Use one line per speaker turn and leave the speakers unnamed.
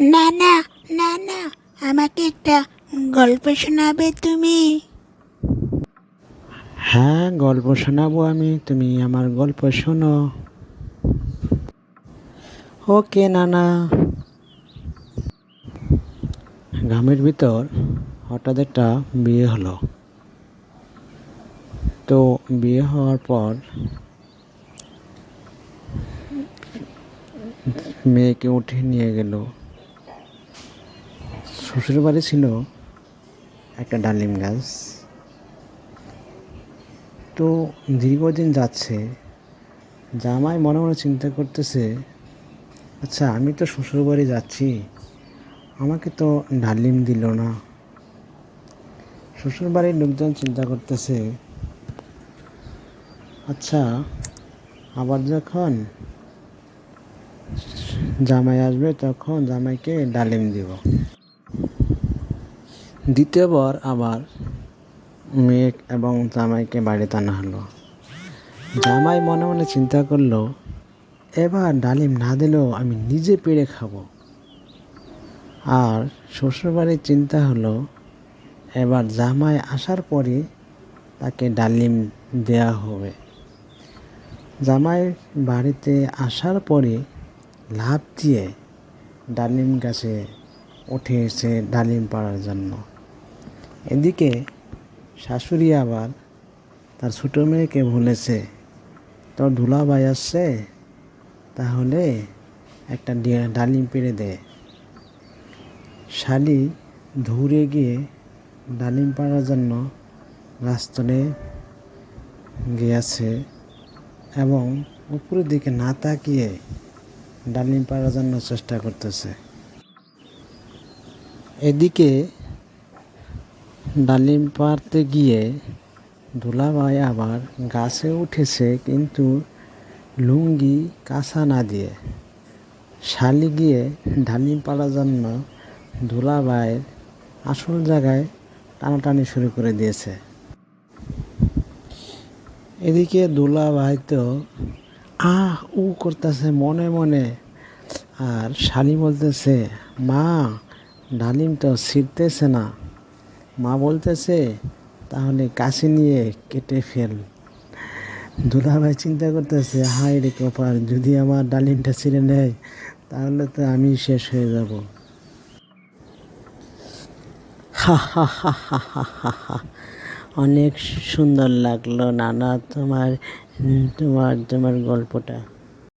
না না না না, আমাকে একটা গল্প শোনাবে তুমি?
হ্যাঁ, গল্প শোনাবো আমি। তুমি আমার গল্প শোনো। ওকে নানা। গ্রামের ভিতর হঠাৎ একটা বিয়ে হলো। তো বিয়ে হওয়ার পর মেয়েকে উঠে নিয়ে গেল। শ্বশুর বাড়ি ছিল একটা ডালিম গাছ। তো দীর্ঘদিন যাচ্ছে, জামাই মনে মনে চিন্তা করতেছে, আচ্ছা আমি তো শ্বশুর বাড়ি যাচ্ছি, আমাকে তো ডালিম দিল না। শ্বশুর বাড়ির লোকজন চিন্তা করতেছে, আচ্ছা আবার যখন জামাই আসবে তখন জামাইকে ডালিম দিব। দ্বিতীয়বার আবার মেয়ে এবং জামাইকে বাড়িতে আনা হলো। জামাই মনে মনে চিন্তা করলো, এবার ডালিম না দিলেও আমি নিজে পেড়ে খাবো। আর শ্বশুরবাড়ির চিন্তা হলো, এবার জামাই আসার পরে তাকে ডালিম দেয়া হবে। জামাই বাড়িতে আসার পরে লাফ দিয়ে ডালিম গাছে উঠে এসে ডালিম পাড়ার জন্য। এদিকে শাশুড়ি আবার তার ছোটো মেয়েকে বলেছে, তোর দুলাভাই আসছে, তাহলে একটা ডালিম পেড়ে দে। শালি দৌড়ে গিয়ে ডালিম পাড়ার জন্য গাছতলে গিয়েছে এবং উপরের দিকে না তাকিয়ে ডালিম পাড়ার জন্য চেষ্টা করতেছে। এদিকে ডালিম পাড়তে গিয়ে দুলাভাই আবার গাছে উঠেছে, কিন্তু লুঙ্গি কাঁচা না দিয়ে। শালি গিয়ে ডালিম পাড়ার জন্য দুলাভাইয়ের আসল জায়গায় টানাটানি শুরু করে দিয়েছে। এদিকে দুলাভাই তো উ করতেছে মনে মনে, আর শালি বলতেছে, মা ডালিম তো ছিঁড়তেছে না। মা বলতেছে, তাহলে কাশি নিয়ে কেটে ফেল। দুলাভাই চিন্তা করতেছে, হায় রে কপাল, যদি আমার ডালিমটা ছিঁড়ে নেয় তাহলে তো আমি শেষ হয়ে যাব। হা হা হা হা হা হা হা। অনেক সুন্দর লাগলো নানা তোমার তোমার তোমার গল্পটা।